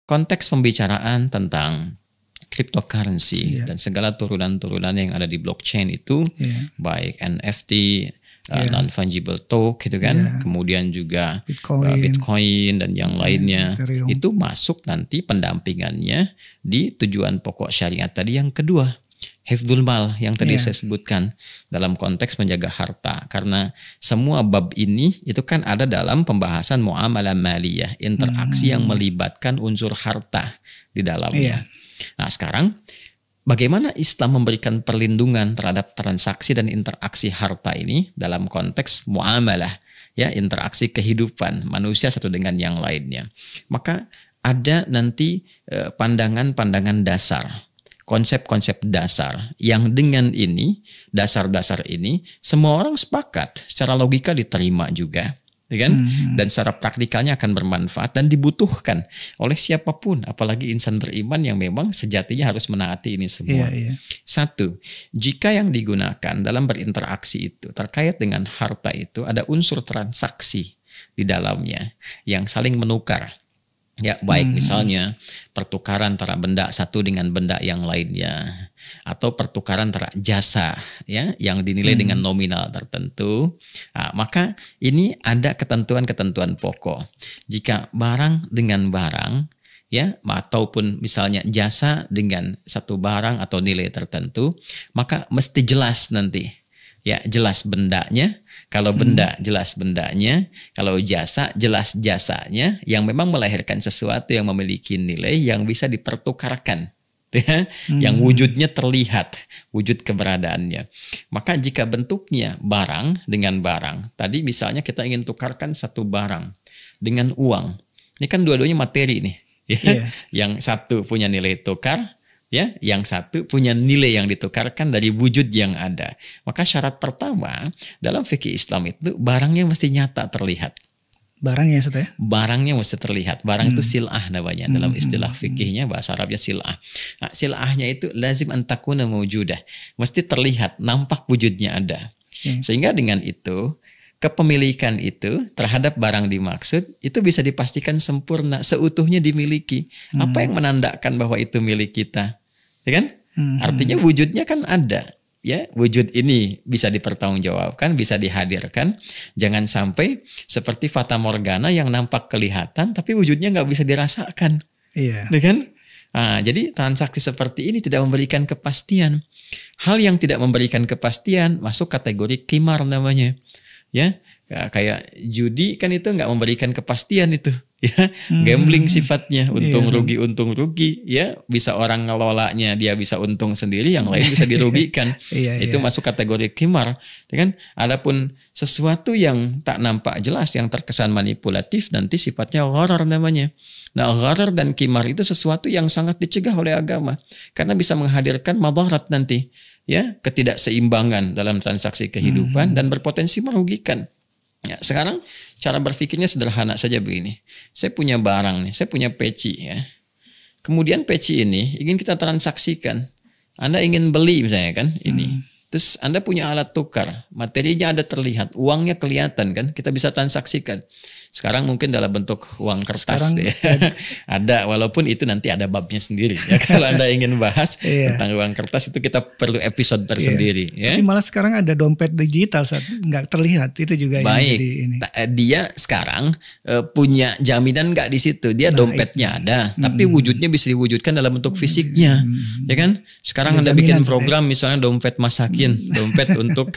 konteks pembicaraan tentang cryptocurrency dan segala turunan-turunan yang ada di blockchain itu, baik NFT, non-fungible token gitu kan, kemudian juga Bitcoin dan yang lainnya, itu masuk nanti pendampingannya di tujuan pokok syariat tadi yang kedua, hifdzul mal yang tadi saya sebutkan dalam konteks menjaga harta. Karena semua bab ini itu kan ada dalam pembahasan muamalah maliyah, interaksi yang melibatkan unsur harta di dalamnya. Nah sekarang bagaimana Islam memberikan perlindungan terhadap transaksi dan interaksi harta ini dalam konteks muamalah, ya, interaksi kehidupan manusia satu dengan yang lainnya. Maka ada nanti pandangan-pandangan dasar, konsep-konsep dasar yang dengan ini, dasar-dasar ini semua orang sepakat, secara logika diterima juga. Ya kan? Dan secara praktikalnya akan bermanfaat dan dibutuhkan oleh siapapun, apalagi insan beriman yang memang sejatinya harus menaati ini semua. Satu, jika yang digunakan dalam berinteraksi itu terkait dengan harta itu ada unsur transaksi di dalamnya yang saling menukar. Ya, baik misalnya pertukaran antara benda satu dengan benda yang lainnya, atau pertukaran antara jasa, ya, yang dinilai dengan nominal tertentu. Nah, maka ini ada ketentuan-ketentuan pokok. Jika barang dengan barang, ya, ataupun misalnya jasa dengan satu barang atau nilai tertentu, maka mesti jelas nanti. Ya, jelas bendanya. Kalau benda jelas bendanya, kalau jasa jelas jasanya, yang memang melahirkan sesuatu yang memiliki nilai yang bisa dipertukarkan, ya, yang wujudnya terlihat, wujud keberadaannya. Maka jika bentuknya barang dengan barang, tadi misalnya kita ingin tukarkan satu barang dengan uang, ini kan dua-duanya materi nih, ya. Yang satu punya nilai tukar, ya, yang satu punya nilai yang ditukarkan dari wujud yang ada. Maka syarat pertama dalam fikih Islam itu barangnya mesti nyata terlihat. Barangnya ya? Barangnya mesti terlihat. Barang itu sil'ah namanya dalam istilah fikihnya, bahasa Arabnya sil'ah. Nah, sil'ahnya itu lazim antakuna mawjudah, mesti terlihat, nampak wujudnya ada. Sehingga dengan itu kepemilikan itu terhadap barang dimaksud itu bisa dipastikan sempurna, seutuhnya dimiliki. Apa yang menandakan bahwa itu milik kita, ya kan? Artinya wujudnya kan ada, ya. Wujud ini bisa dipertanggungjawabkan, bisa dihadirkan. Jangan sampai seperti fata morgana yang nampak kelihatan tapi wujudnya nggak bisa dirasakan, ya kan? Nah, jadi transaksi seperti ini tidak memberikan kepastian. Hal yang tidak memberikan kepastian masuk kategori qimar namanya. Ya, kayak judi kan itu nggak memberikan kepastian itu, ya, gambling sifatnya, untung rugi, ya, bisa orang ngelolanya dia bisa untung sendiri, yang lain bisa dirugikan, itu masuk kategori qimar, ya kan? Adapun sesuatu yang tak nampak jelas, yang terkesan manipulatif, nanti sifatnya gharar namanya. Nah, gharar dan qimar itu sesuatu yang sangat dicegah oleh agama karena bisa menghadirkan madarat nanti, ya, ketidakseimbangan dalam transaksi kehidupan dan berpotensi merugikan. Ya, sekarang cara berpikirnya sederhana saja begini. Saya punya barang nih, saya punya peci, ya. Kemudian peci ini ingin kita transaksikan. Anda ingin beli misalnya kan ini. Terus Anda punya alat tukar, materinya ada terlihat, uangnya kelihatan kan, kita bisa transaksikan. Sekarang mungkin dalam bentuk uang kertas ya. Ada, walaupun itu nanti ada babnya sendiri ya. Kalau Anda ingin bahas tentang uang kertas itu kita perlu episode tersendiri ya. Tapi malah sekarang ada dompet digital nggak terlihat, itu juga baik. Yang jadi ini. Dia sekarang punya jaminan nggak di situ. Dia dompetnya ada, tapi wujudnya bisa diwujudkan dalam bentuk fisiknya, ya kan? Sekarang Anda bikin program misalnya dompet masakin, dompet untuk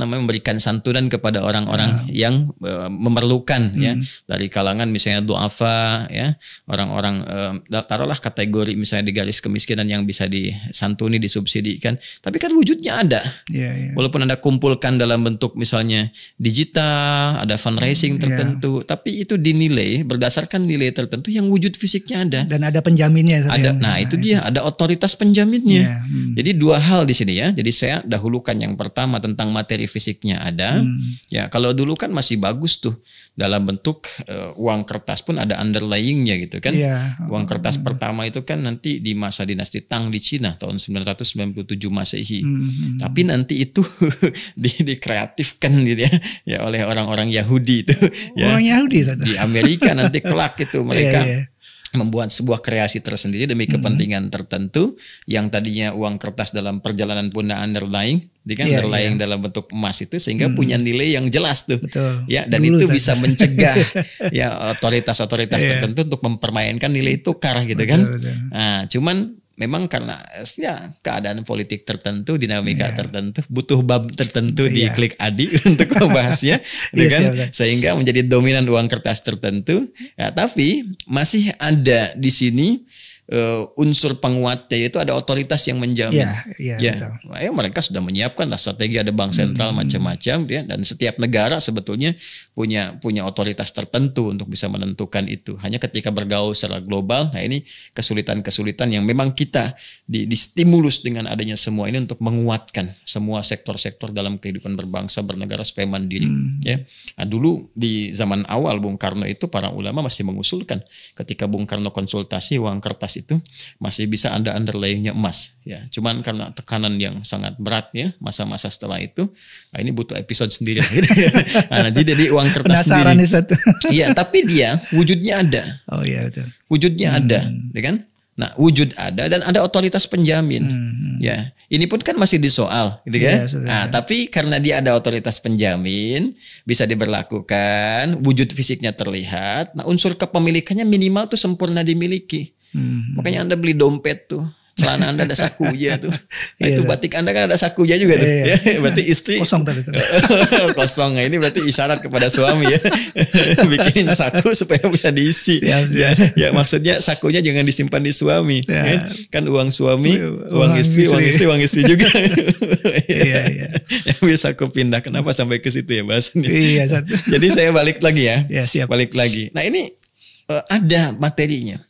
memberikan santunan kepada orang-orang yang memerlukan, ya, dari kalangan misalnya du'afa, ya, orang-orang taruhlah kategori misalnya di garis kemiskinan yang bisa disantuni, disubsidikan, tapi kan wujudnya ada. Walaupun Anda kumpulkan dalam bentuk misalnya digital, ada fundraising tertentu, tapi itu dinilai berdasarkan nilai tertentu yang wujud fisiknya ada dan ada penjaminnya. Ada. Nah, itu dia, ada otoritas penjaminnya. Jadi dua hal di sini ya. Jadi saya dahulukan yang pertama tentang materi fisiknya ada. Ya, kalau dulu kan masih bagus tuh. Dalam bentuk uang kertas pun ada underlyingnya gitu kan. Uang kertas pertama itu kan nanti di masa dinasti Tang di Cina tahun 997 Masehi. Tapi nanti itu dikreatifkan gitu ya oleh orang-orang Yahudi itu. Orang Yahudi di Amerika nanti kelak itu mereka membuat sebuah kreasi tersendiri demi kepentingan tertentu yang tadinya uang kertas dalam perjalanan pun underlying, underlying dalam bentuk emas itu sehingga punya nilai yang jelas tuh. Betul. Ya, dan dulu itu bisa mencegah ya otoritas-otoritas tertentu untuk mempermainkan nilai tukar gitu kan. Betul. Nah, cuman memang karena ya keadaan politik tertentu, dinamika tertentu, butuh bab tertentu di Klik Adi untuk membahasnya, kan? Sehingga menjadi dominan uang kertas tertentu. Ya, tapi masih ada di sini unsur penguatnya, yaitu ada otoritas yang menjamin. Mereka sudah menyiapkan lah strategi, ada bank sentral macam-macam, ya, dan setiap negara sebetulnya punya otoritas tertentu untuk bisa menentukan itu. Hanya ketika bergaul secara global, nah ini kesulitan-kesulitan yang memang kita distimulus dengan adanya semua ini untuk menguatkan semua sektor-sektor dalam kehidupan berbangsa bernegara supaya mandiri. Ya, nah, dulu di zaman awal Bung Karno itu para ulama masih mengusulkan ketika Bung Karno konsultasi uang kertas itu masih bisa ada underlyingnya emas, ya. Cuman karena tekanan yang sangat berat ya masa-masa setelah itu, nah ini butuh episode sendiri. Nah, jadi uang kertas penasaran sendiri. Iya, tapi dia wujudnya ada. Oh iya betul. Wujudnya ada, ya kan? Nah, wujud ada dan ada otoritas penjamin. Ya, ini pun kan masih disoal, gitu kan? Nah, tapi karena dia ada otoritas penjamin, bisa diberlakukan, wujud fisiknya terlihat. Nah, unsur kepemilikannya minimal tuh sempurna dimiliki. Makanya Anda beli dompet tuh, celana Anda ada sakunya tuh. Nah, itu batik Anda kan ada sakunya juga tuh. Ya, berarti istri kosong tadi. Kosong. Nah, ini berarti isyarat kepada suami ya. Bikinin saku supaya bisa diisi. Siap. Ya, maksudnya sakunya jangan disimpan di suami. Ya. Kan uang suami, uang istri juga. Iya. Yang bisa aku pindah. Kenapa sampai ke situ ya bahasannya? Iya, jadi saya balik lagi ya. Siap. Balik lagi. Nah, ini ada materinya.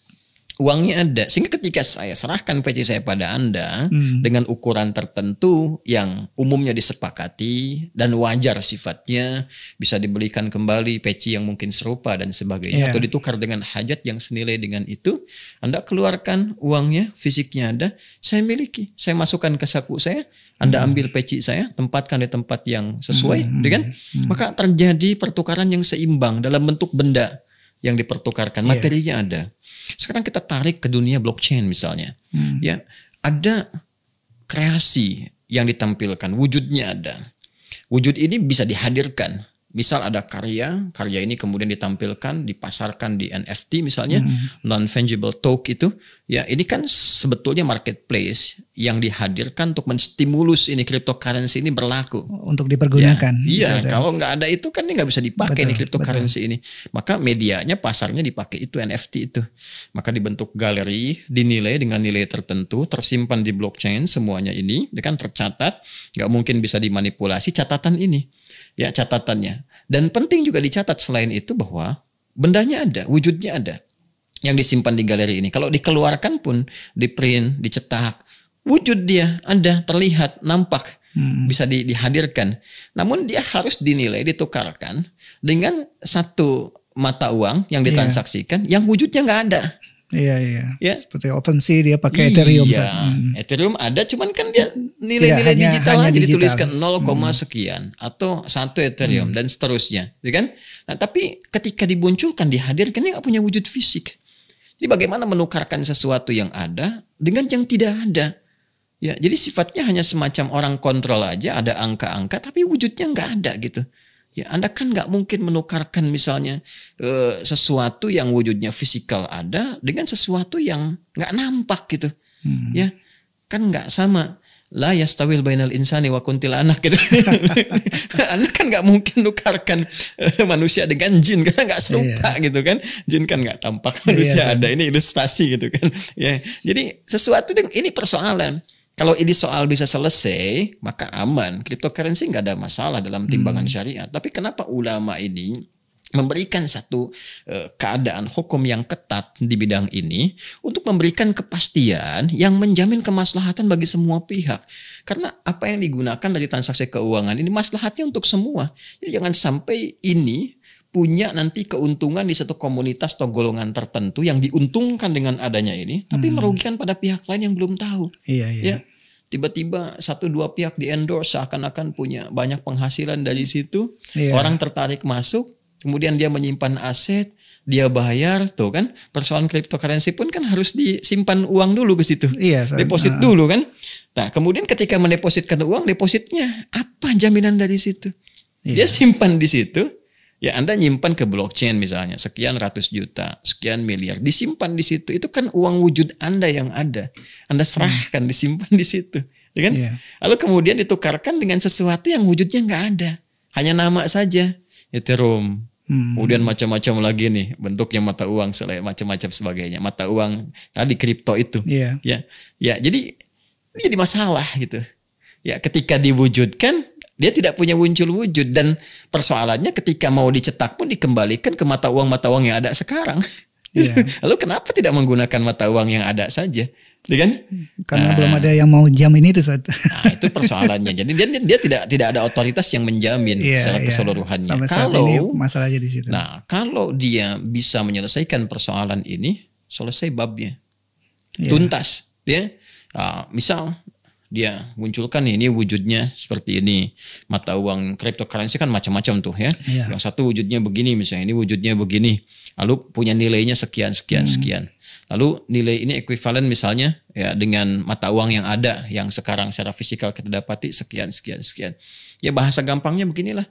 Uangnya ada, sehingga ketika saya serahkan peci saya pada Anda dengan ukuran tertentu yang umumnya disepakati dan wajar sifatnya, bisa dibelikan kembali peci yang mungkin serupa dan sebagainya, atau ditukar dengan hajat yang senilai dengan itu, Anda keluarkan uangnya, fisiknya ada, saya miliki, saya masukkan ke saku saya, Anda ambil peci saya, tempatkan di tempat yang sesuai, kan? Maka terjadi pertukaran yang seimbang dalam bentuk benda yang dipertukarkan, materinya ada. Sekarang kita tarik ke dunia blockchain misalnya, ya, ada kreasi yang ditampilkan, wujudnya ada. Wujud ini bisa dihadirkan. Misal ada karya ini kemudian ditampilkan, dipasarkan di NFT misalnya, non-fungible token itu, ya ini kan sebetulnya marketplace yang dihadirkan untuk menstimulus ini cryptocurrency ini berlaku. Untuk dipergunakan. Iya, kalau nggak ada itu kan ini nggak bisa dipakai nih cryptocurrency ini. Maka medianya, pasarnya dipakai itu NFT itu. Maka dibentuk galeri, dinilai dengan nilai tertentu, tersimpan di blockchain semuanya ini, kan tercatat, nggak mungkin bisa dimanipulasi catatan ini. Ya, catatannya. Dan penting juga dicatat selain itu bahwa bendanya ada, wujudnya ada yang disimpan di galeri ini. Kalau dikeluarkan pun, di print, dicetak, wujud dia ada, terlihat, nampak, bisa dihadirkan. Namun dia harus dinilai, ditukarkan dengan satu mata uang yang ditransaksikan yang wujudnya nggak ada. Iya. Ya. Seperti OpenSea dia pakai Ethereum. Ethereum ada, cuman kan dia nilai-nilai digital aja dituliskan 0, sekian atau 1 Ethereum dan seterusnya, ya kan? Nah, tapi ketika dimunculkan, dihadirkan, dia nggak punya wujud fisik. Jadi bagaimana menukarkan sesuatu yang ada dengan yang tidak ada? Ya, jadi sifatnya hanya semacam orang kontrol aja, ada angka-angka, tapi wujudnya nggak ada gitu. Ya, Anda kan nggak mungkin menukarkan misalnya sesuatu yang wujudnya fisikal ada dengan sesuatu yang nggak nampak gitu. Ya, kan nggak sama. La yastawil bainal insani wa kuntilanak gitu. Anda kan nggak mungkin nukarkan manusia dengan jin, karena nggak serupa gitu kan. Jin kan nggak tampak, manusia ada. Ini ilustrasi gitu kan. Ya, jadi sesuatu ini persoalan. Kalau ini soal bisa selesai, maka aman. Cryptocurrency nggak ada masalah dalam timbangan syariat. Tapi kenapa ulama ini memberikan satu keadaan hukum yang ketat di bidang ini untuk memberikan kepastian yang menjamin kemaslahatan bagi semua pihak. Karena apa yang digunakan dari transaksi keuangan ini maslahatnya untuk semua. Jadi jangan sampai ini punya nanti keuntungan di satu komunitas atau golongan tertentu yang diuntungkan dengan adanya ini, tapi merugikan pada pihak lain yang belum tahu. Iya. Ya, tiba-tiba 1-2 pihak di endorse seakan-akan punya banyak penghasilan dari situ. Orang tertarik masuk, kemudian dia menyimpan aset dia bayar tuh kan, persoalan cryptocurrency pun kan harus disimpan uang dulu ke situ. Iya, deposit dulu kan. Nah, kemudian ketika mendepositkan uang, depositnya apa jaminan dari situ? Dia simpan di situ. Ya, Anda nyimpan ke blockchain misalnya, sekian ratus juta, sekian miliar, disimpan di situ. Itu kan uang wujud Anda yang ada. Anda serahkan, disimpan di situ. Ya kan? Lalu kemudian ditukarkan dengan sesuatu yang wujudnya nggak ada. Hanya nama saja. Ethereum. Kemudian macam-macam lagi nih bentuknya mata uang, selain macam-macam sebagainya. Mata uang tadi kripto itu. Ya, jadi masalah gitu. Ya, ketika diwujudkan, dia tidak punya wujud, dan persoalannya ketika mau dicetak pun dikembalikan ke mata uang yang ada sekarang. Lalu kenapa tidak menggunakan mata uang yang ada saja? Kan? Karena belum ada yang mau jamin itu saat. Nah, itu persoalannya. Jadi dia tidak ada otoritas yang menjamin secara keseluruhannya. Sampai saat ini masalahnya di situ. Nah, kalau dia bisa menyelesaikan persoalan ini, selesai babnya, tuntas. Misal dia munculkan ini wujudnya seperti ini. Mata uang cryptocurrency kan macam-macam tuh ya. Yang satu wujudnya begini misalnya, ini wujudnya begini. Lalu punya nilainya sekian. Lalu nilai ini ekuivalen misalnya ya dengan mata uang yang ada yang sekarang secara fisikal kita dapati sekian. Ya, bahasa gampangnya beginilah,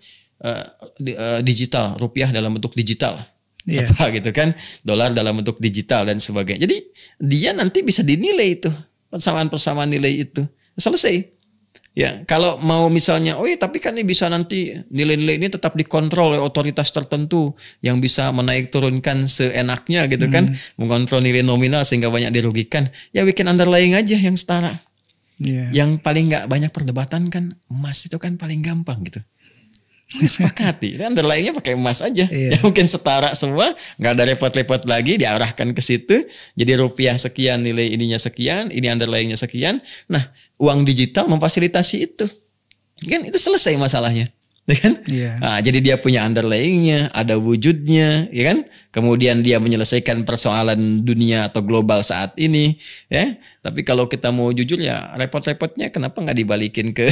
digital, rupiah dalam bentuk digital. Apa gitu kan? Dolar dalam bentuk digital dan sebagainya. Jadi dia nanti bisa dinilai itu, persamaan nilai itu. Selesai. Ya, kalau mau misalnya, tapi kan ini bisa nanti nilai-nilai ini tetap dikontrol oleh otoritas tertentu yang bisa menaik turunkan seenaknya gitu kan, mengontrol nilai nominal sehingga banyak dirugikan. Ya, bikin underlying aja yang setara. Yang paling nggak banyak perdebatan kan emas, itu kan paling gampang gitu. Disepakati, underlyingnya pakai emas aja. Ya mungkin setara semua, nggak ada repot-repot lagi, diarahkan ke situ. Jadi rupiah sekian, nilai ininya sekian, ini underlyingnya sekian. Nah, uang digital memfasilitasi itu, kan itu selesai masalahnya, ya kan? Nah, jadi dia punya underlyingnya, ada wujudnya, ya kan? Kemudian dia menyelesaikan persoalan dunia atau global saat ini, ya. Tapi kalau kita mau jujur ya repot-repotnya kenapa nggak dibalikin ke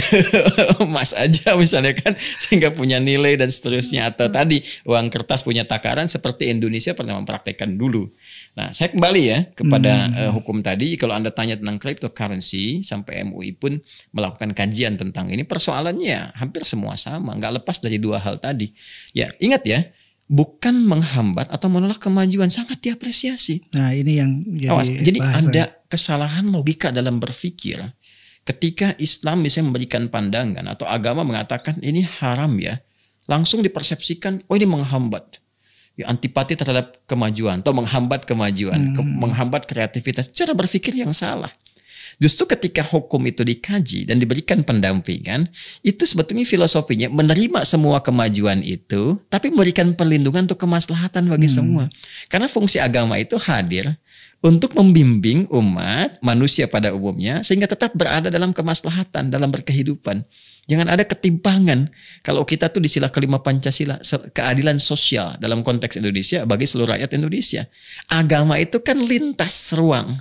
emas aja misalnya kan, sehingga punya nilai dan seterusnya. Atau tadi uang kertas punya takaran seperti Indonesia pernah mempraktekkan dulu. Nah, saya kembali ya kepada hukum tadi. Kalau Anda tanya tentang cryptocurrency, sampai MUI pun melakukan kajian tentang ini, persoalannya hampir semua sama, nggak lepas dari dua hal tadi. Ya, ingat ya, bukan menghambat atau menolak kemajuan, sangat diapresiasi. Nah, ini yang jadi ada kesalahan logika dalam berpikir ketika Islam misalnya memberikan pandangan atau agama mengatakan ini haram ya, langsung dipersepsikan ini menghambat. Ya, antipati terhadap kemajuan atau menghambat kemajuan, menghambat kreativitas. Cara berpikir yang salah. Justru ketika hukum itu dikaji dan diberikan pendampingan, itu sebetulnya filosofinya menerima semua kemajuan itu, tapi memberikan perlindungan untuk kemaslahatan bagi semua. Karena fungsi agama itu hadir untuk membimbing umat manusia pada umumnya sehingga tetap berada dalam kemaslahatan, dalam berkehidupan. Jangan ada ketimpangan. Kalau kita tuh di sila kelima Pancasila, keadilan sosial dalam konteks Indonesia bagi seluruh rakyat Indonesia. Agama itu kan lintas ruang.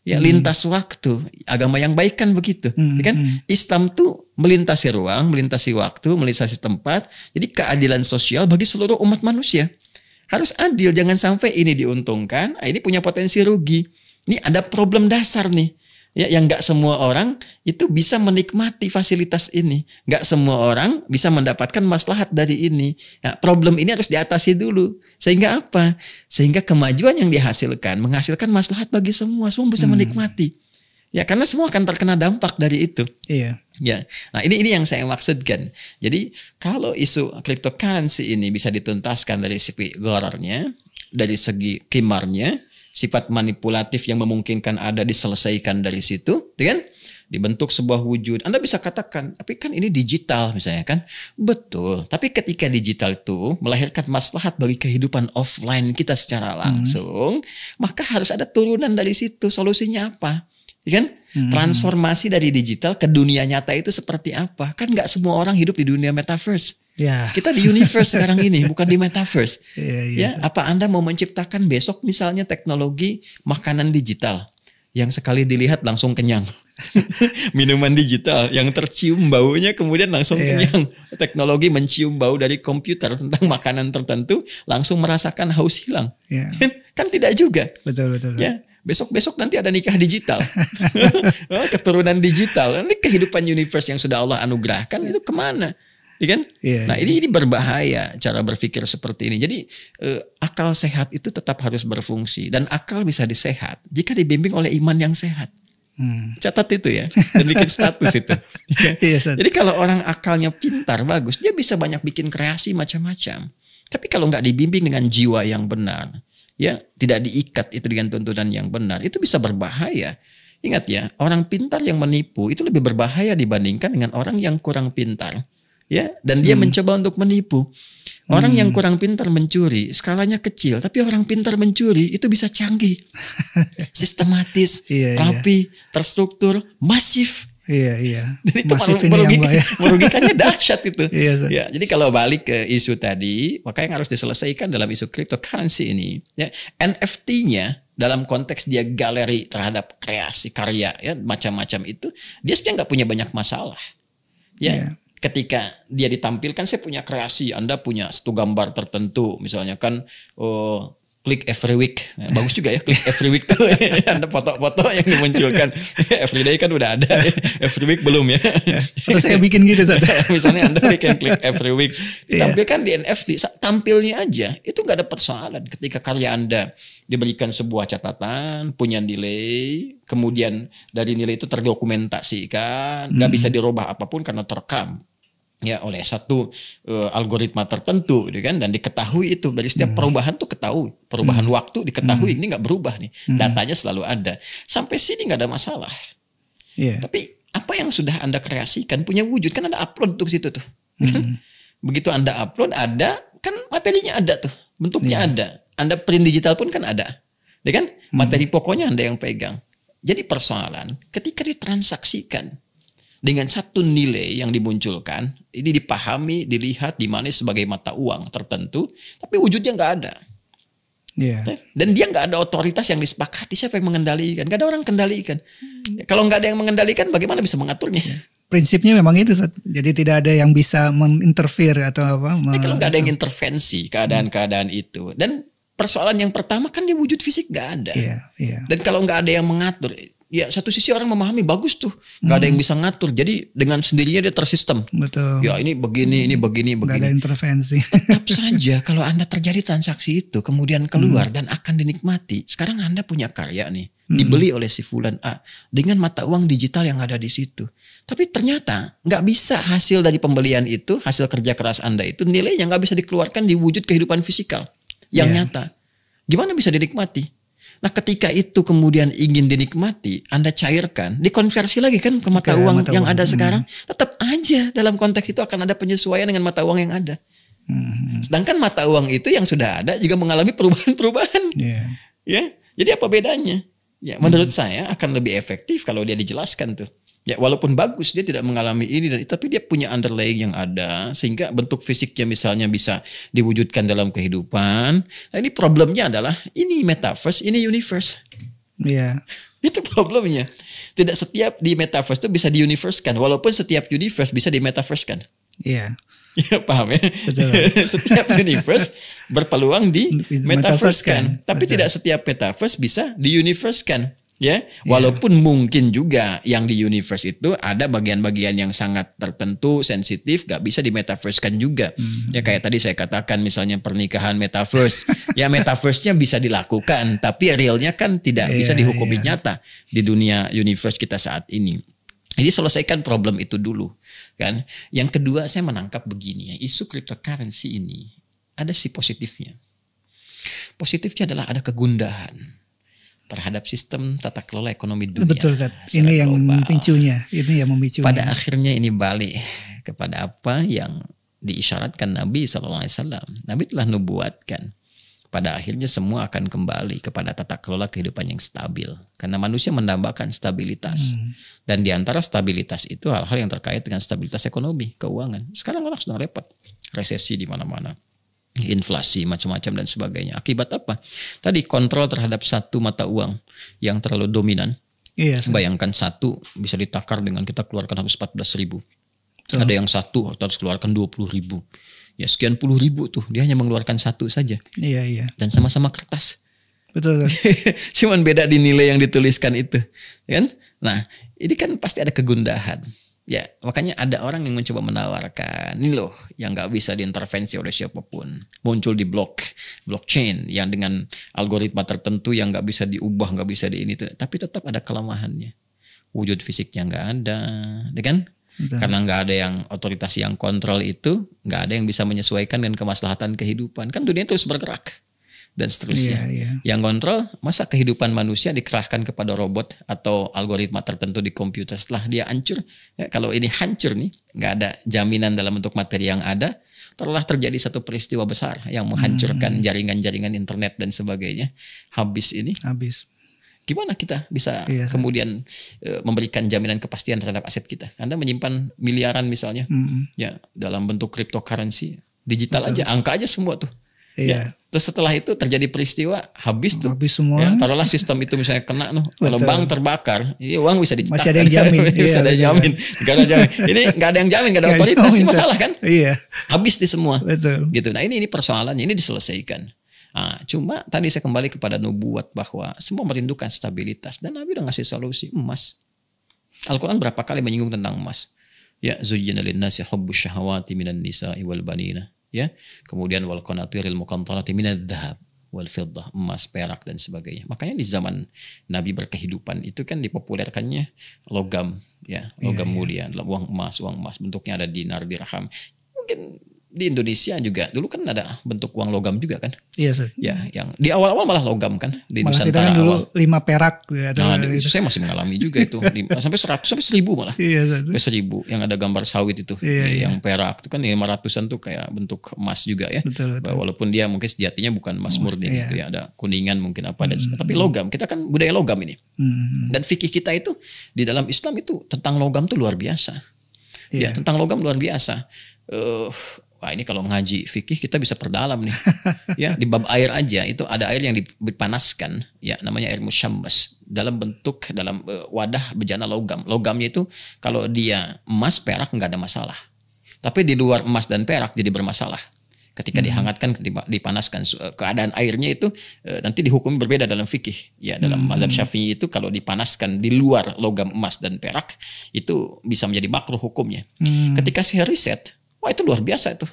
Ya, lintas waktu. Agama yang baik kan begitu, kan? Islam tuh melintasi ruang, melintasi waktu, melintasi tempat. Jadi keadilan sosial bagi seluruh umat manusia. Harus adil, jangan sampai ini diuntungkan, ini punya potensi rugi. Ini ada problem dasar nih. Ya, yang nggak semua orang itu bisa menikmati fasilitas ini. Nggak semua orang bisa mendapatkan maslahat dari ini. Nah, problem ini harus diatasi dulu. Sehingga apa? Sehingga kemajuan yang dihasilkan menghasilkan maslahat bagi semua. Semua bisa menikmati. Ya, karena semua akan terkena dampak dari itu. Iya. Ya, nah ini yang saya maksudkan. Jadi kalau isu cryptocurrency ini bisa dituntaskan dari segi gorornya, dari segi kimarnya, sifat manipulatif yang memungkinkan ada diselesaikan dari situ, kan? Dibentuk sebuah wujud. Anda bisa katakan, tapi kan ini digital misalnya kan? Betul. Tapi ketika digital itu melahirkan maslahat bagi kehidupan offline kita secara langsung, maka harus ada turunan dari situ. Solusinya apa? Kan? Transformasi dari digital ke dunia nyata itu seperti apa? Kan nggak semua orang hidup di dunia metaverse. Kita di universe sekarang ini, bukan di metaverse. Apa Anda mau menciptakan besok misalnya teknologi makanan digital yang sekali dilihat langsung kenyang. Minuman digital yang tercium baunya kemudian langsung kenyang. Teknologi mencium bau dari komputer tentang makanan tertentu langsung merasakan haus hilang. Kan tidak juga. Betul. Ya, besok-besok nanti ada nikah digital. Keturunan digital. Nanti kehidupan universe yang sudah Allah anugerahkan itu kemana? Kan? Nah ini berbahaya cara berpikir seperti ini. Jadi akal sehat itu tetap harus berfungsi. Dan akal bisa disehat jika dibimbing oleh iman yang sehat. Catat itu ya, dan bikin status itu. Jadi kalau orang akalnya pintar, bagus, dia bisa banyak bikin kreasi macam-macam. Tapi kalau nggak dibimbing dengan jiwa yang benar, ya tidak diikat itu dengan tuntunan yang benar, itu bisa berbahaya. Ingat ya, orang pintar yang menipu itu lebih berbahaya dibandingkan dengan orang yang kurang pintar. Ya, dan dia mencoba untuk menipu. Orang yang kurang pintar mencuri, skalanya kecil, tapi orang pintar mencuri itu bisa canggih, sistematis, rapi, terstruktur, masif. Dan itu merugikannya dahsyat itu. Ya, jadi kalau balik ke isu tadi, maka yang harus diselesaikan dalam isu cryptocurrency ini, ya, NFT-nya dalam konteks dia galeri terhadap kreasi karya, ya macam-macam itu, dia sebenarnya nggak punya banyak masalah. Ya. Ketika dia ditampilkan, saya punya kreasi, Anda punya satu gambar tertentu, misalnya kan, klik every week, bagus juga ya, klik every week tuh, Anda foto-foto yang dimunculkan, everyday kan udah ada, every week belum ya. Atau saya bikin gitu, misalnya Anda bikin klik every week, tampilkan di NFT, tampilnya aja, itu nggak ada persoalan. Ketika karya Anda diberikan sebuah catatan, punya nilai, kemudian dari nilai itu terdokumentasikan, nggak bisa dirubah apapun karena terekam. Ya, oleh satu algoritma tertentu, kan, dan diketahui itu dari setiap perubahan tuh ketahui, perubahan waktu diketahui, ini nggak berubah nih, datanya selalu ada, sampai sini nggak ada masalah. Tapi apa yang sudah Anda kreasikan punya wujud, kan Anda upload tuh ke situ tuh, begitu Anda upload ada, kan materinya ada tuh, bentuknya ada, Anda print digital pun kan ada, ya kan, materi pokoknya Anda yang pegang. Jadi persoalan ketika ditransaksikan dengan satu nilai yang dimunculkan, ini dipahami, dilihat, dimana sebagai mata uang tertentu, tapi wujudnya nggak ada. Dan dia nggak ada otoritas yang disepakati, siapa yang mengendalikan? Nggak ada orang kendalikan. Kalau nggak ada yang mengendalikan, bagaimana bisa mengaturnya? Prinsipnya memang itu, jadi tidak ada yang bisa menginterfere atau apa. Kalau nggak ada yang intervensi keadaan-keadaan itu, dan persoalan yang pertama kan dia wujud fisik nggak ada. Dan kalau nggak ada yang mengatur, ya satu sisi orang memahami bagus tuh, nggak ada yang bisa ngatur, jadi dengan sendirinya dia tersistem. Betul. Ya ini begini, ini begini. Nggak ada intervensi. Tetap saja kalau Anda terjadi transaksi itu kemudian keluar dan akan dinikmati. Sekarang Anda punya karya nih, dibeli oleh si fulan A dengan mata uang digital yang ada di situ. Tapi ternyata nggak bisa hasil dari pembelian itu, hasil kerja keras Anda itu nilainya nggak bisa dikeluarkan di wujud kehidupan fisikal yang nyata. Gimana bisa dinikmati? Nah ketika itu kemudian ingin dinikmati, Anda cairkan, dikonversi lagi kan ke mata uang yang ada sekarang. Tetap aja dalam konteks itu akan ada penyesuaian dengan mata uang yang ada. Sedangkan mata uang itu yang sudah ada juga mengalami perubahan-perubahan. Ya, jadi apa bedanya? Ya, menurut saya akan lebih efektif kalau dia dijelaskan tuh. Ya walaupun bagus dia tidak mengalami ini dan itu, tapi dia punya underlying yang ada sehingga bentuk fisiknya misalnya bisa diwujudkan dalam kehidupan. Nah ini problemnya adalah ini metaverse, ini universe. Itu problemnya. Tidak setiap di metaverse itu bisa di-universe-kan, walaupun setiap universe bisa di-metaverse-kan. Ya paham ya? Betul. Setiap universe berpeluang di metaverse-kan, tapi tidak setiap metaverse bisa di-universe-kan. Ya, walaupun mungkin juga yang di universe itu ada bagian-bagian yang sangat tertentu, sensitif, gak bisa di metaverse-kan juga. Ya kayak tadi saya katakan misalnya pernikahan metaverse. Ya metaverse-nya bisa dilakukan, tapi realnya kan tidak bisa dihukumi nyata di dunia universe kita saat ini. Jadi selesaikan problem itu dulu, kan. Yang kedua saya menangkap begini ya, isu cryptocurrency ini ada sisi positifnya. Positifnya adalah ada kegundahan terhadap sistem tata kelola ekonomi dunia. Betul, Zat. Ini yang memicunya. Ini yang memicunya. Pada akhirnya ini balik kepada apa yang diisyaratkan Nabi SAW. Nabi telah nubuatkan. Pada akhirnya semua akan kembali kepada tata kelola kehidupan yang stabil. Karena manusia mendambakan stabilitas. Dan di antara stabilitas itu hal-hal yang terkait dengan stabilitas ekonomi, keuangan. Sekarang orang sedang repot. Resesi di mana-mana. Inflasi macam-macam dan sebagainya. Akibat apa? Tadi kontrol terhadap satu mata uang yang terlalu dominan Iya. Bayangkan satu bisa ditakar dengan kita keluarkan harus 14.000. Ada yang satu harus keluarkan 20.000. Ya sekian puluh ribu tuh dia hanya mengeluarkan satu saja. Iya. Dan sama-sama kertas. Betul. Cuman beda di nilai yang dituliskan itu, kan? Nah, ini kan pasti ada kegundahan. Ya, makanya ada orang yang mencoba menawarkan, ini loh yang nggak bisa diintervensi oleh siapapun. Muncul di blockchain yang dengan algoritma tertentu yang nggak bisa diubah, nggak bisa di ini, tapi tetap ada kelemahannya. Wujud fisiknya nggak ada, kan? Betul. Karena nggak ada yang otoritas yang kontrol itu, nggak ada yang bisa menyesuaikan dengan kemaslahatan kehidupan. Kan dunia terus bergerak dan seterusnya. Yang kontrol, masa kehidupan manusia dikerahkan kepada robot atau algoritma tertentu di komputer setelah dia hancur. Ya, kalau ini hancur nih, nggak ada jaminan dalam bentuk materi yang ada, telah terjadi satu peristiwa besar yang menghancurkan jaringan-jaringan internet dan sebagainya. Habis. Gimana kita bisa kemudian memberikan jaminan kepastian terhadap aset kita? Anda menyimpan miliaran misalnya, ya dalam bentuk cryptocurrency, digital aja, angka aja semua tuh. Ya, terus setelah itu terjadi peristiwa, habis semua. Ya, taruhlah sistem itu misalnya kena, kalau bank terbakar, ini uang bisa dicetak. Masih ada yang jamin. Bisa ada jamin. Gak ada jamin. Ini nggak ada yang jamin, nggak ada otoritas, ini masalah kan? Iya. Habis di semua. Betul. Gitu. Nah ini persoalannya, ini diselesaikan. Nah, cuma tadi saya kembali kepada nubuat bahwa semua merindukan stabilitas dan Nabi udah ngasih solusi emas. Al-Quran berapa kali menyinggung tentang emas? Ya, zuyyina lin-nasi hubbus syahawati minan nisa'i wal banina. Ya, kemudian wal qanatiril muqantarati minadz-dzahab wal fiddah, emas, perak dan sebagainya. Makanya di zaman Nabi berkehidupan itu kan dipopulerkannya logam, ya, logam mulia, uang emas bentuknya ada dinar, dirham. Mungkin di Indonesia juga dulu kan ada bentuk uang logam juga kan? Iya, Sir. Ya, yang di awal-awal malah logam kan di malah Nusantara kita kan dulu awal. 5 perak gitu. Nah, itu saya masih mengalami juga itu sampai 100 sampai 1000 malah. Iya, sampai 1000 yang ada gambar sawit itu. Yang perak itu kan 500-an tuh kayak bentuk emas juga ya. Betul. Walaupun dia mungkin sejatinya bukan emas murni gitu ya, ada kuningan mungkin apa dan tapi logam. Kita kan budaya logam ini. Dan fikih kita itu di dalam Islam itu tentang logam tuh luar biasa. Ya, tentang logam luar biasa. Wah ini kalau ngaji fikih kita bisa perdalam nih. Ya, di bab air aja itu ada air yang dipanaskan, ya namanya air musyambas dalam bentuk wadah bejana logam. Logamnya itu kalau dia emas perak nggak ada masalah. Tapi di luar emas dan perak jadi bermasalah. Ketika dihangatkan, dipanaskan, keadaan airnya itu nanti dihukumi berbeda dalam fikih. Ya, dalam mazhab Syafi'i itu kalau dipanaskan di luar logam emas dan perak itu bisa menjadi makruh hukumnya. Ketika saya riset, wah itu luar biasa itu.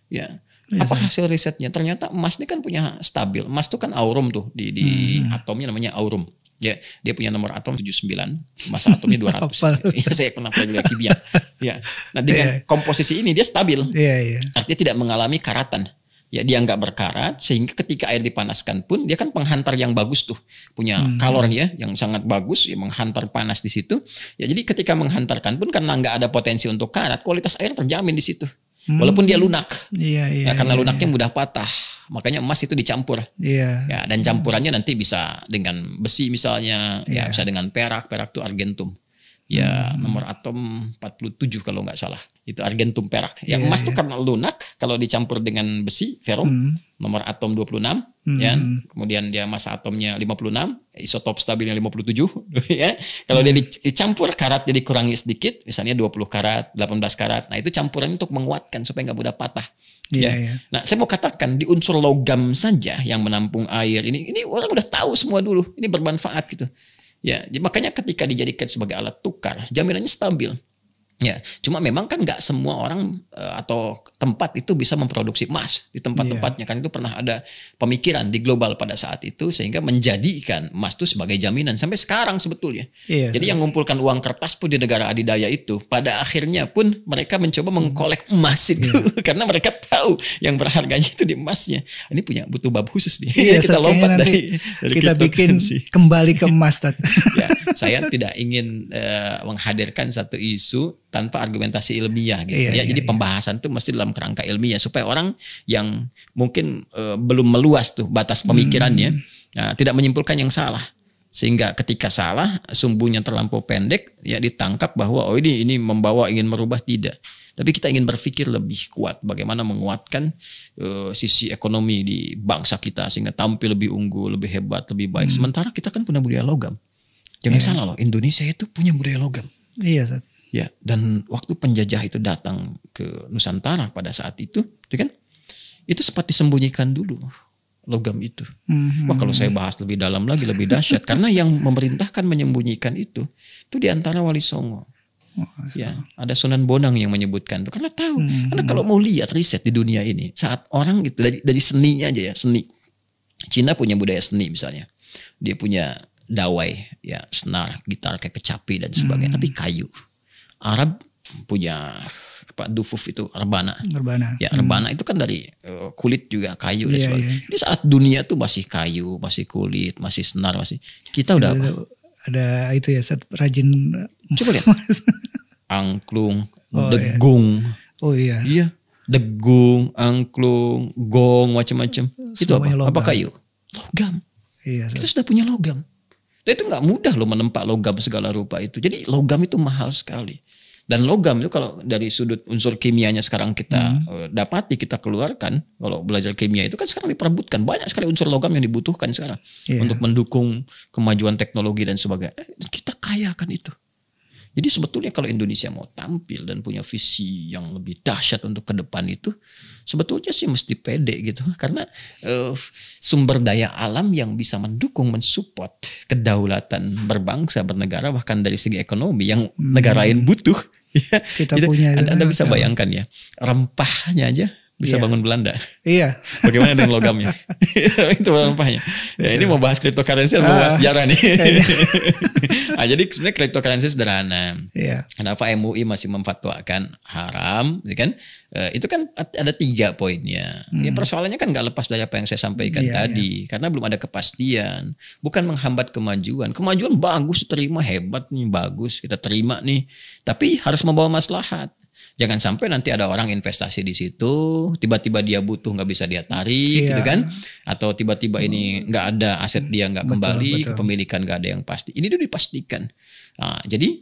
Ya. Apa hasil risetnya? Ternyata emas ini kan punya stabil. Emas itu kan aurum tuh di atomnya namanya aurum. Ya, dia punya nomor atom 79, massa atomnya 200. Ya, saya pernah pelajari kimia. Ya. Nah, dengan komposisi ini dia stabil. Artinya tidak mengalami karatan. Ya, dia nggak berkarat sehingga ketika air dipanaskan pun dia kan penghantar yang bagus tuh. Punya kalor ya yang sangat bagus, ya menghantar panas di situ. Ya, jadi ketika menghantarkan pun karena nggak ada potensi untuk karat, kualitas air terjamin di situ. Walaupun dia lunak, karena lunaknya mudah patah, makanya emas itu dicampur, ya, dan campurannya nanti bisa dengan besi misalnya, ya bisa dengan perak itu argentum, ya nomor atom 47 kalau nggak salah, itu argentum perak. Ya emas tuh karena lunak, kalau dicampur dengan besi, ferum, nomor atom 26, ya, kemudian dia massa atomnya 56, isotop stabilnya 57, ya. Kalau dia dicampur karatnya dikurangi sedikit, misalnya 20 karat, 18 karat. Nah, itu campuran untuk menguatkan supaya nggak mudah patah. Nah, saya mau katakan di unsur logam saja yang menampung air ini orang udah tahu semua dulu. Ini bermanfaat gitu. Ya, makanya ketika dijadikan sebagai alat tukar, jaminannya stabil. Ya, cuma memang kan nggak semua orang atau tempat itu bisa memproduksi emas di tempat-tempatnya, kan itu pernah ada pemikiran di global pada saat itu sehingga menjadikan emas itu sebagai jaminan sampai sekarang sebetulnya. Jadi yang mengumpulkan uang kertas pun di negara adidaya itu pada akhirnya pun mereka mencoba mengkolek emas itu karena mereka tahu yang berharganya itu di emasnya. Ini butuh bab khusus nih. Kita lompat dari kita bikin kembali ke emas. Ya, saya tidak ingin menghadirkan satu isu tanpa argumentasi ilmiah gitu Jadi pembahasan itu mesti dalam kerangka ilmiah supaya orang yang mungkin belum meluas tuh batas pemikirannya tidak menyimpulkan yang salah. Sehingga ketika salah, sumbunya terlampau pendek, ya ditangkap bahwa ini membawa ingin merubah, tidak. Tapi kita ingin berpikir lebih kuat bagaimana menguatkan sisi ekonomi di bangsa kita sehingga tampil lebih unggul, lebih hebat, lebih baik. Sementara kita kan punya budaya logam. Jangan salah loh, Indonesia itu punya budaya logam. Iya, Ustaz. Ya, dan waktu penjajah itu datang ke Nusantara pada saat itu kan, itu sempat disembunyikan dulu logam itu. Wah, kalau saya bahas lebih dalam lagi lebih dahsyat karena yang memerintahkan menyembunyikan itu di antara Wali Songo. Ya, ada Sunan Bonang yang menyebutkan itu karena tahu. Karena kalau mau lihat riset di dunia ini, saat orang gitu dari seninya aja ya, seni. Cina punya budaya seni misalnya. Dia punya dawai, ya, senar, gitar kayak kecapi dan sebagainya, tapi kayu. Arab punya dufuf itu rebana. Ya, rebana itu kan dari kulit juga, kayu dan sebagainya. Di saat dunia tuh masih kayu, masih kulit, masih senar, masih kita udah ada itu ya, rajin. Coba lihat. Angklung, degung. Iya. Iya. Degung, angklung, gong, macam-macam. Itu apa? Logam. Apa kayu? Logam. Iya. Kita sudah punya logam. Dan itu nggak mudah loh menempa logam segala rupa itu. Jadi logam itu mahal sekali. Dan logam itu kalau dari sudut unsur kimianya sekarang kita dapati, kita keluarkan, kalau belajar kimia itu kan sekarang diperebutkan. Banyak sekali unsur logam yang dibutuhkan sekarang untuk mendukung kemajuan teknologi dan sebagainya. Kita kayakan itu. Jadi sebetulnya kalau Indonesia mau tampil dan punya visi yang lebih dahsyat untuk ke depan itu, sebetulnya sih mesti pede gitu. Karena sumber daya alam yang bisa mendukung, mensupport kedaulatan berbangsa, bernegara, bahkan dari segi ekonomi yang negara lain butuh. Ya, kita punya. Anda bisa bayangkan ya, rempahnya aja bisa bangun Belanda. Iya. Bagaimana dengan logamnya? Itu rempahnya. Ya, ini mau bahas cryptocurrency atau mau bahas sejarah nih? Jadi sebenarnya cryptocurrency sederhana. Iya. Kenapa MUI masih memfatwakan haram? Kan? Itu kan ada 3 poinnya. Ya, persoalannya kan nggak lepas dari apa yang saya sampaikan tadi. Karena belum ada kepastian. Bukan menghambat kemajuan. Kemajuan bagus, terima, hebat nih, bagus, kita terima nih. Tapi harus membawa maslahat. Jangan sampai nanti ada orang investasi di situ, tiba-tiba dia butuh nggak bisa dia tarik, gitu kan? Atau tiba-tiba ini nggak ada aset dia nggak kembali, kepemilikan nggak ada yang pasti. Ini udah dipastikan. Nah, jadi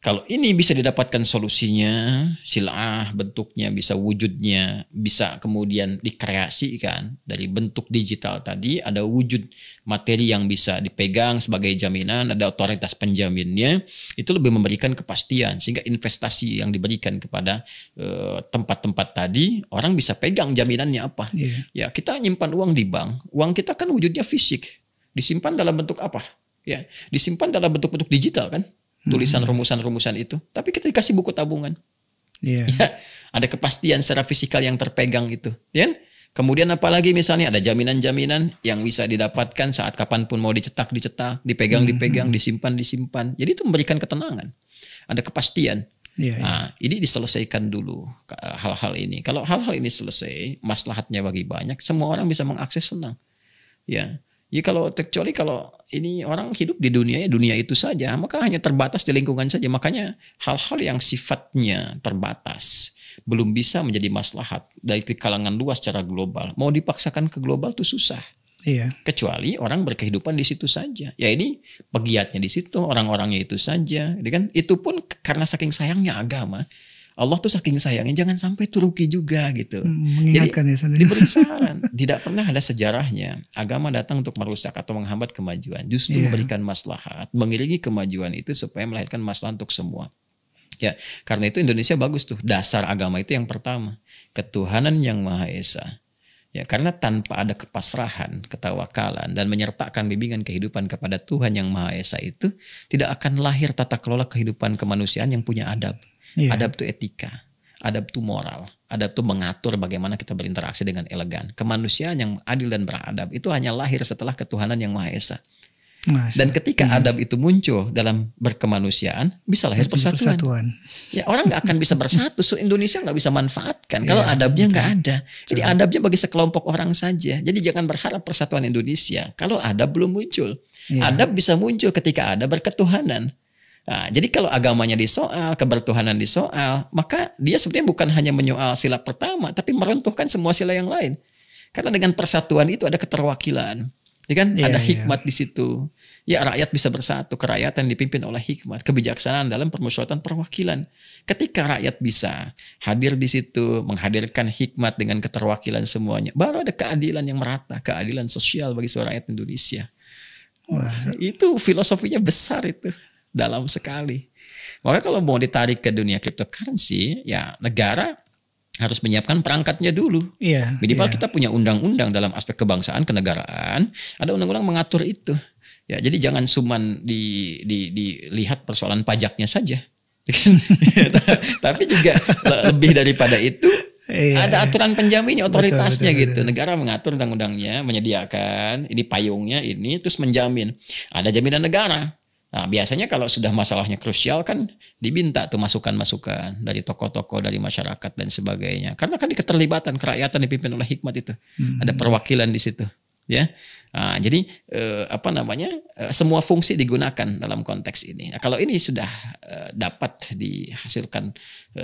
kalau ini bisa didapatkan solusinya, silah bentuknya, bisa wujudnya, bisa kemudian dikreasikan dari bentuk digital tadi, ada wujud materi yang bisa dipegang sebagai jaminan, ada otoritas penjaminnya, itu lebih memberikan kepastian sehingga investasi yang diberikan kepada tempat-tempat tadi, orang bisa pegang jaminannya apa. Ya, kita nyimpan uang di bank, uang kita kan wujudnya fisik, disimpan dalam bentuk apa? Ya, disimpan dalam bentuk-bentuk digital kan? Tulisan rumusan-rumusan itu, tapi kita dikasih buku tabungan, ya, ada kepastian secara fisikal yang terpegang itu, ya. Kemudian apalagi misalnya ada jaminan-jaminan yang bisa didapatkan saat kapanpun mau dicetak, dipegang, disimpan. Jadi itu memberikan ketenangan, ada kepastian. Nah, ini diselesaikan dulu hal-hal ini. Kalau hal-hal ini selesai, maslahatnya bagi banyak, semua orang bisa mengakses senang, ya. Ya kecuali kalau ini orang hidup di dunia itu saja, maka hanya terbatas di lingkungan saja. Makanya hal-hal yang sifatnya terbatas belum bisa menjadi maslahat dari kalangan luas secara global. Mau dipaksakan ke global itu susah. Iya. Kecuali orang berkehidupan di situ saja. Ya ini pegiatnya di situ, orang-orangnya itu saja. Kan? Itu pun karena saking sayangnya agama. Allah tuh saking sayangnya jangan sampai itu rugi juga gitu. Mengingatkan. Jadi, diberi saran. Tidak pernah ada sejarahnya agama datang untuk merusak atau menghambat kemajuan. Justru memberikan maslahat, mengiringi kemajuan itu supaya melahirkan maslahat untuk semua. Ya, karena itu Indonesia bagus tuh. Dasar agama itu yang pertama, ketuhanan yang Maha Esa. Ya, karena tanpa ada kepasrahan, ketawakalan dan menyertakan bimbingan kehidupan kepada Tuhan yang Maha Esa itu tidak akan lahir tata kelola kehidupan kemanusiaan yang punya adab. Adab itu etika, adab itu moral, adab itu mengatur bagaimana kita berinteraksi dengan elegan. Kemanusiaan yang adil dan beradab itu hanya lahir setelah ketuhanan yang Maha Esa. Dan ketika adab itu muncul dalam berkemanusiaan, bisa lahir persatuan. Ya, orang nggak akan bisa bersatu, Indonesia nggak bisa manfaatkan kalau adabnya nggak ada. Jadi adabnya bagi sekelompok orang saja. Jadi jangan berharap persatuan Indonesia kalau adab belum muncul. Adab bisa muncul ketika ada berketuhanan. Nah, jadi kalau agamanya disoal, kebertuhanan disoal, maka dia sebenarnya bukan hanya menyoal sila pertama, tapi meruntuhkan semua sila yang lain. Karena dengan persatuan itu ada keterwakilan, ya kan? Ada hikmat di situ. Ya, rakyat bisa bersatu, kerakyatan dipimpin oleh hikmat, kebijaksanaan dalam permusyawaratan perwakilan. Ketika rakyat bisa hadir di situ, menghadirkan hikmat dengan keterwakilan semuanya, baru ada keadilan yang merata, keadilan sosial bagi seluruh rakyat Indonesia. Itu filosofinya besar itu, dalam sekali. Makanya kalau mau ditarik ke dunia cryptocurrency, ya negara harus menyiapkan perangkatnya dulu. Minimal kita punya undang-undang dalam aspek kebangsaan, kenegaraan, ada undang-undang mengatur itu. Ya, jadi jangan cuman dilihat persoalan pajaknya saja. Tapi juga lebih daripada itu, ada aturan penjaminnya, otoritasnya betul. Negara mengatur undang-undangnya, menyediakan ini payungnya ini, terus menjamin. Ada jaminan negara. Nah, biasanya kalau sudah masalahnya krusial kan diminta tuh masukan-masukan dari tokoh-tokoh, dari masyarakat dan sebagainya. Karena kan di keterlibatan kerakyatan dipimpin oleh hikmat itu. Ada perwakilan di situ, ya. Nah, jadi semua fungsi digunakan dalam konteks ini. Nah, kalau ini sudah dapat dihasilkan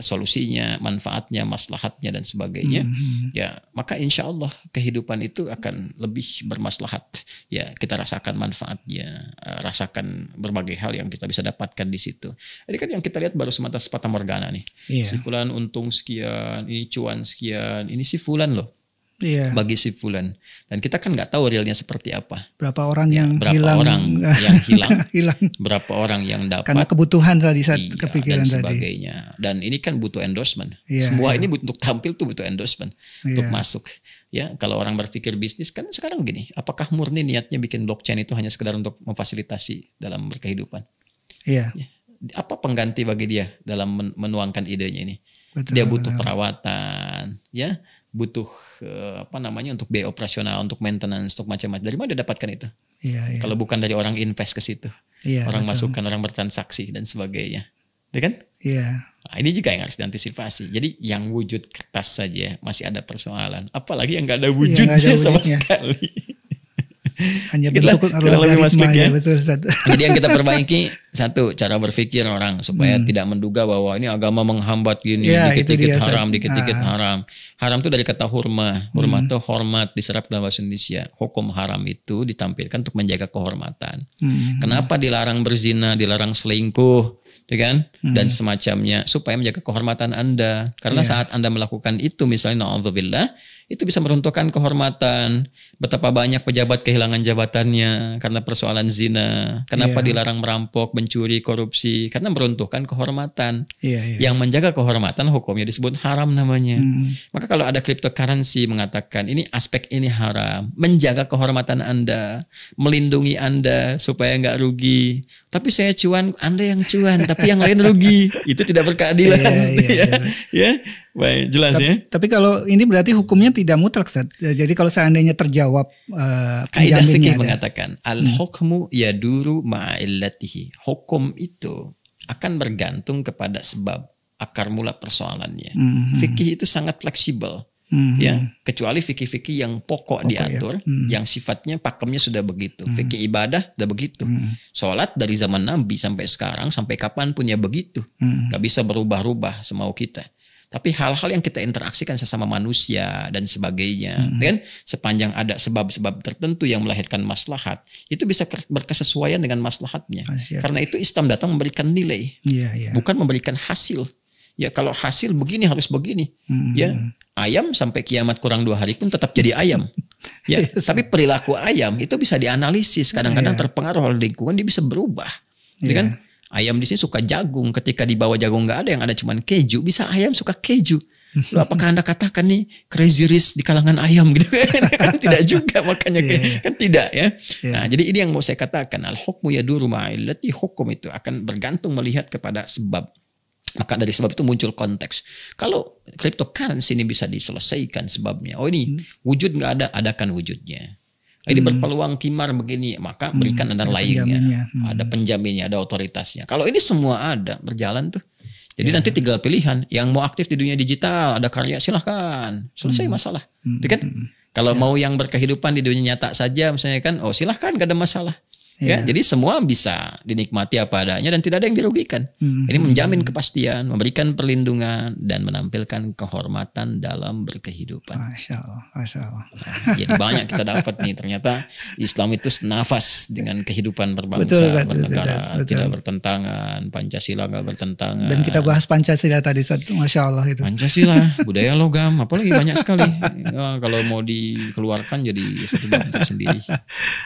solusinya, manfaatnya, maslahatnya dan sebagainya, ya maka insya Allah kehidupan itu akan lebih bermaslahat. Ya, kita rasakan manfaatnya, rasakan berbagai hal yang kita bisa dapatkan di situ. Jadi kan yang kita lihat baru semata morgana nih. Si fulan untung sekian, ini cuan sekian, ini si fulan loh. Bagi si fulan, dan kita kan nggak tahu realnya seperti apa. Berapa orang yang hilang, berapa orang yang dapat karena kebutuhan tadi saat kepikiran dan sebagainya. Dan ini kan butuh endorsement. Semua ini untuk tampil tuh butuh endorsement untuk masuk. Ya, kalau orang berpikir bisnis kan sekarang gini, apakah murni niatnya bikin blockchain itu hanya sekedar untuk memfasilitasi dalam berkehidupan? Ya, apa pengganti bagi dia dalam menuangkan idenya ini? Dia butuh perawatan, ya. Butuh untuk biaya operasional, untuk maintenance, untuk macam-macam. Dari mana dia dapatkan itu? Kalau bukan dari orang invest ke situ, orang masukkan, orang bertransaksi dan sebagainya, ya kan? Nah, ini juga yang harus diantisipasi. Jadi yang wujud kertas saja masih ada persoalan, apalagi yang nggak ada wujudnya sama sekali. Hanya bentuk algoritma ya, betul. Jadi yang kita perbaiki, satu, cara berpikir orang supaya tidak menduga bahwa ini agama menghambat gini, dikit-dikit haram, dikit-dikit haram. Haram itu dari kata hurma. Hurma itu hormat, diserap dalam bahasa Indonesia. Hukum haram itu ditampilkan untuk menjaga kehormatan. Kenapa dilarang berzina, dilarang selingkuh, ya kan? Dan semacamnya, supaya menjaga kehormatan Anda. Karena saat Anda melakukan itu, misalnya na'udzubillah, itu bisa meruntuhkan kehormatan. Betapa banyak pejabat kehilangan jabatannya karena persoalan zina. Kenapa dilarang merampok, mencuri, korupsi? Karena meruntuhkan kehormatan. Yang menjaga kehormatan hukumnya disebut haram namanya. Maka kalau ada cryptocurrency mengatakan ini aspek ini haram, menjaga kehormatan Anda, melindungi Anda supaya nggak rugi. Tapi saya cuan, Anda yang cuan, tapi yang lain rugi. Itu tidak berkeadilan. Ya. Baik, jelas ya. Tapi kalau ini berarti hukumnya tidak mutlak, Ustaz. Jadi kalau seandainya terjawab kaidah fikih mengatakan al-hukmu yaduru ma'illatihi. Hukum itu akan bergantung kepada sebab akar mula persoalannya. Fikih itu sangat fleksibel. Ya, kecuali fikih-fikih yang pokok diatur, yang sifatnya pakemnya sudah begitu. Fikih ibadah sudah begitu. Sholat dari zaman Nabi sampai sekarang, sampai kapanpun ya begitu. Gak bisa berubah-ubah semau kita. Tapi hal-hal yang kita interaksikan sesama manusia dan sebagainya, kan sepanjang ada sebab-sebab tertentu yang melahirkan maslahat, itu bisa berkesesuaian dengan maslahatnya. Karena itu Islam datang memberikan nilai, bukan memberikan hasil. Ya kalau hasil begini harus begini. Ya ayam sampai kiamat kurang 2 hari pun tetap jadi ayam. Ya, tapi perilaku ayam itu bisa dianalisis. Kadang-kadang terpengaruh oleh lingkungan, dia bisa berubah. Ya kan? Ayam di sini suka jagung, ketika di bawah jagung nggak ada, yang ada cuman keju, bisa ayam suka keju. Lalu apakah Anda katakan nih crazy rich di kalangan ayam gitu kan? Tidak juga, makanya kan tidak ya. Nah, jadi ini yang mau saya katakan, al-hukmu yaduru ma'illati, hukum itu akan bergantung melihat kepada sebab. Maka dari sebab itu muncul konteks. Kalau cryptocurrency ini bisa diselesaikan sebabnya, oh ini wujud nggak ada, adakan wujudnya. Ini berpeluang kimar begini, maka berikan ada lainnya, ada penjaminnya, ada otoritasnya. Kalau ini semua ada, berjalan tuh. Jadi nanti tinggal pilihan, yang mau aktif di dunia digital, ada karya, silahkan, selesai masalah. Kan? Kalau mau yang berkehidupan di dunia nyata saja, misalnya kan, oh silahkan, gak ada masalah. Ya, jadi semua bisa dinikmati apa adanya dan tidak ada yang dirugikan. Ini menjamin kepastian, memberikan perlindungan dan menampilkan kehormatan dalam berkehidupan. Masya Allah, Masya Allah. Nah, jadi banyak kita dapat nih, ternyata Islam itu senafas dengan kehidupan berbangsa, bernegara, tidak bertentangan, Pancasila nggak bertentangan. Dan kita bahas Pancasila tadi, Masya Allah itu. Pancasila, budaya logam, apalagi banyak sekali. Ya, kalau mau dikeluarkan jadi satu bab tersendiri.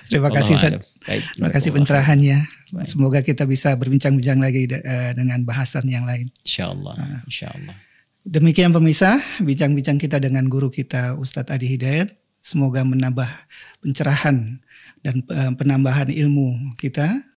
Terima kasih, Ustaz. Baik. Terima kasih pencerahannya. Semoga kita bisa berbincang-bincang lagi dengan bahasan yang lain. Insyaallah, insyaallah. Demikian pemirsa, bincang-bincang kita dengan guru kita Ustadz Adi Hidayat. Semoga menambah pencerahan dan penambahan ilmu kita